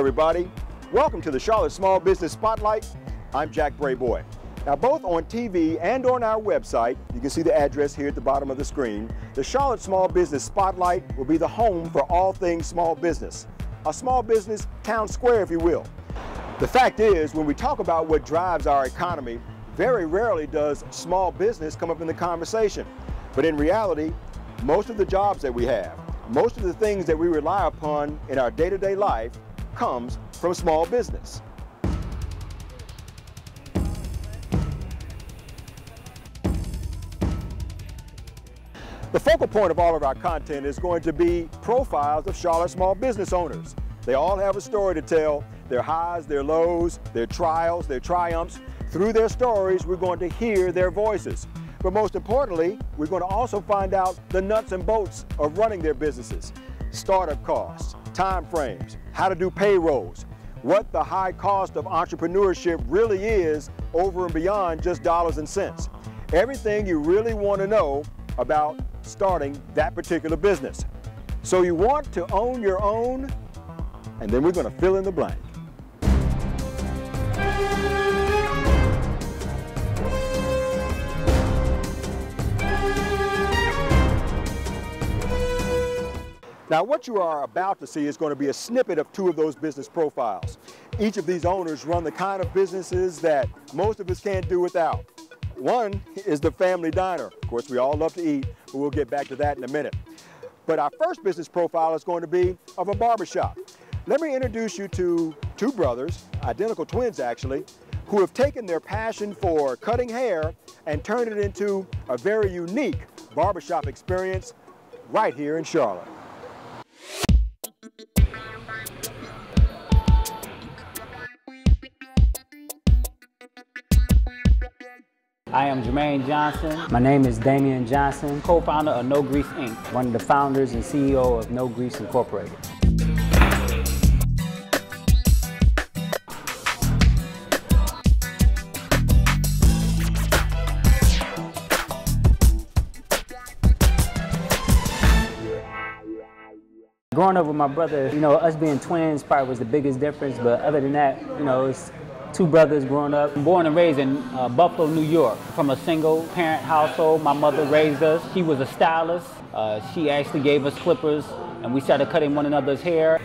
everybody. Welcome to the Charlotte Small Business Spotlight. I'm Jack Brayboy. Now, both on TV and on our website, you can see the address here at the bottom of the screen. The Charlotte Small Business Spotlight will be the home for all things small business. A small business town square, if you will. The fact is, when we talk about what drives our economy, very rarely does small business come up in the conversation. But in reality, most of the jobs that we have, most of the things that we rely upon in our day-to-day life comes from small business. The focal point of all of our content is going to be profiles of Charlotte small business owners. They all have a story to tell, their highs, their lows, their trials, their triumphs. Through their stories, we're going to hear their voices. But most importantly, we're going to also find out the nuts and bolts of running their businesses. Startup costs, time frames, how to do payrolls, what the high cost of entrepreneurship really is over and beyond just dollars and cents. Everything you really want to know about starting that particular business. So you want to own your own, and then we're going to fill in the blank. Now, what you are about to see is going to be a snippet of two of those business profiles. Each of these owners run the kind of businesses that most of us can't do without. One is the family diner. Of course, we all love to eat, but we'll get back to that in a minute. But our first business profile is going to be of a barbershop. Let me introduce you to two brothers, identical twins actually, who have taken their passion for cutting hair and turned it into a very unique barbershop experience right here in Charlotte. I am Jermaine Johnson. My name is Damian Johnson, co-founder of No Grease Inc., one of the founders and CEO of No Grease Incorporated. Growing up with my brother, us being twins probably was the biggest difference, but other than that, it's two brothers growing up. Born and raised in Buffalo, New York, from a single parent household. My mother raised us. She was a stylist. She actually gave us clippers, and we started cutting one another's hair.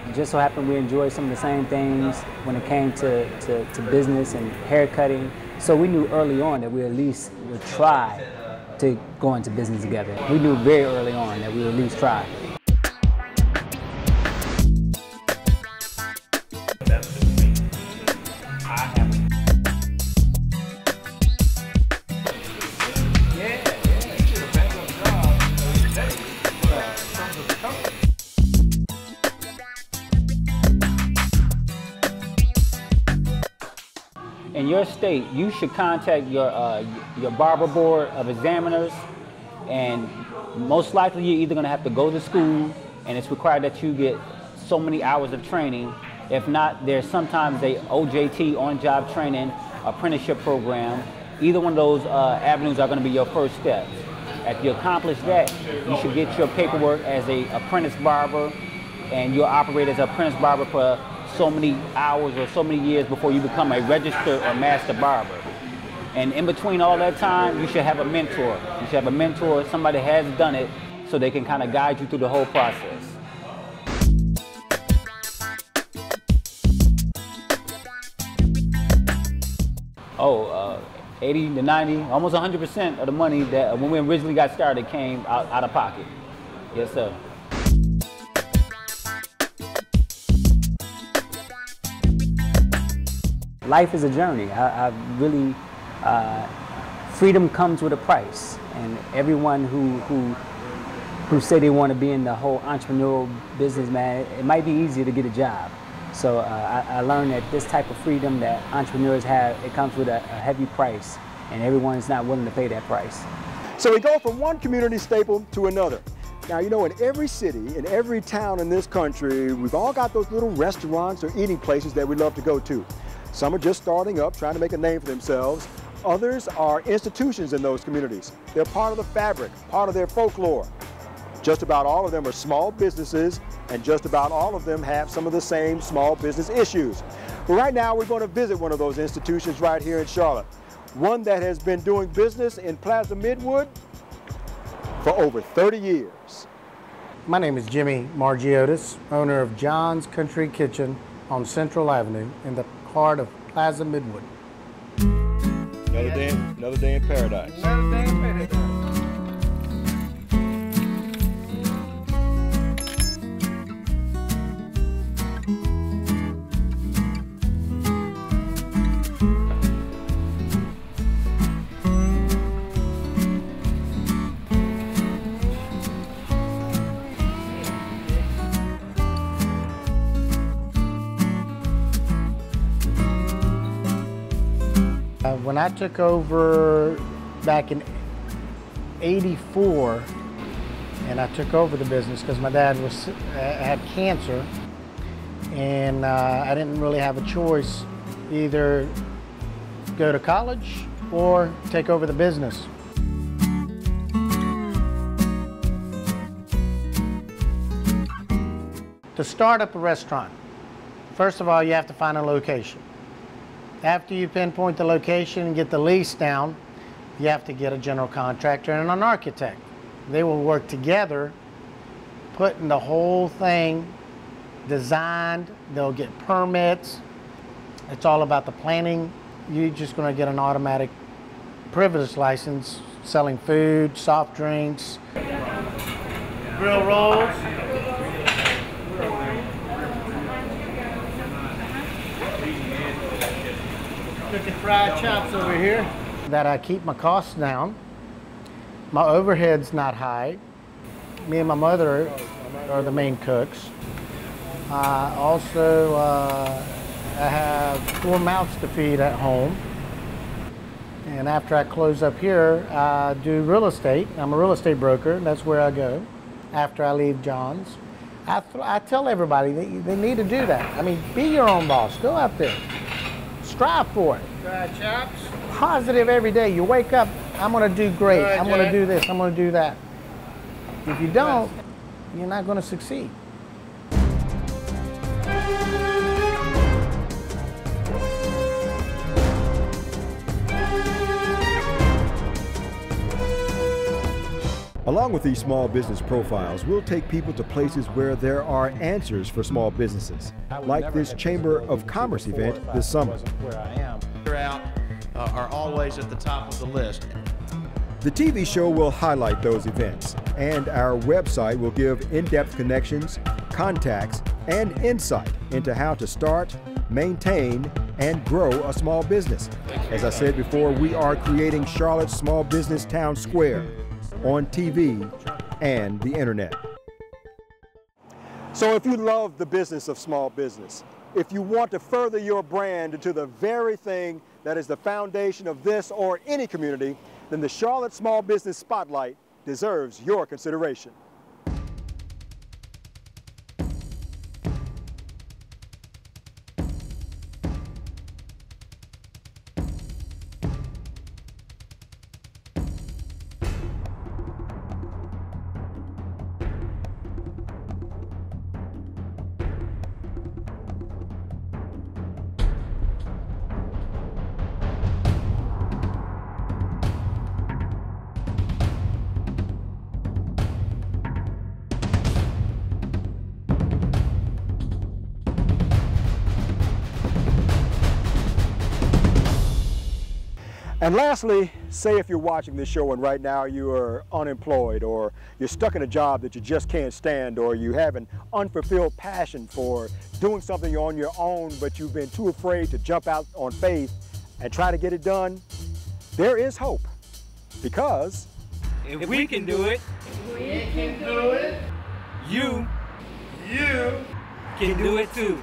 It just so happened we enjoyed some of the same things when it came to business and hair cutting. So we knew early on that we at least would try to go into business together. We knew very early on that we would at least try. In your state, you should contact your barber board of examiners, and most likely you're either going to have to go to school, and it's required that you get so many hours of training. If not, there's sometimes a OJT, on-job training, apprenticeship program. Either one of those avenues are going to be your first steps. After you accomplish that, you should get your paperwork as an apprentice barber, and you'll operate as an apprentice barber for so many hours or so many years before you become a registered or master barber. And in between all that time, you should have a mentor. You should have a mentor, somebody has done it, so they can kind of guide you through the whole process. Oh, 80 to 90, almost 100% of the money that when we originally got started came out of pocket. Yes, sir. Life is a journey. Freedom comes with a price, and everyone who say they want to be in the whole entrepreneurial business, man, it might be easier to get a job. So I learned that this type of freedom that entrepreneurs have, it comes with a heavy price, and everyone is not willing to pay that price. So we go from one community staple to another. Now, in every city, in every town in this country, we've all got those little restaurants or eating places that we love to go to. Some are just starting up, trying to make a name for themselves. Others are institutions in those communities. They're part of the fabric, part of their folklore. Just about all of them are small businesses, and just about all of them have some of the same small business issues. But right now we're going to visit one of those institutions right here in Charlotte, one that has been doing business in Plaza Midwood for over 30 years. My name is Jimmy Margiotis, owner of John's Country Kitchen on Central Avenue in the heart of Plaza Midwood. Another day in paradise. Another day in paradise. When I took over back in '84, and I took over the business because my dad had cancer, and I didn't really have a choice, either go to college or take over the business. To start up a restaurant, first of all, you have to find a location. After you pinpoint the location and get the lease down, you have to get a general contractor and an architect. They will work together, putting the whole thing designed. They'll get permits. It's all about the planning. You're just going to get an automatic privilege license, selling food, soft drinks, grill rolls. Cooking fried chops over here. That I keep my costs down. My overhead's not high. Me and my mother are the main cooks. Also, I have 4 mouths to feed at home. And after I close up here, I do real estate. I'm a real estate broker. That's where I go after I leave John's. I tell everybody that they need to do that. I mean, be your own boss. Go out there. Strive for it. Fried chops. Positive every day. You wake up, I'm going to do great. I'm going to do this. I'm going to do that. If you don't, you're not going to succeed. Along with these small business profiles, we'll take people to places where there are answers for small businesses, like this Chamber of Commerce event this summer. Are always at the top of the list. The TV show will highlight those events, and our website will give in-depth connections, contacts, and insight into how to start, maintain, and grow a small business. As I said before, we are creating Charlotte's small business town square on TV and the internet. So if you love the business of small business, if you want to further your brand into the very thing that is the foundation of this or any community, then the Charlotte Small Business Spotlight deserves your consideration. And lastly, say if you're watching this show and right now you are unemployed, or you're stuck in a job that you just can't stand, or you have an unfulfilled passion for doing something on your own, but you've been too afraid to jump out on faith and try to get it done, there is hope. Because if we can do it, We can do it. you You can do it too.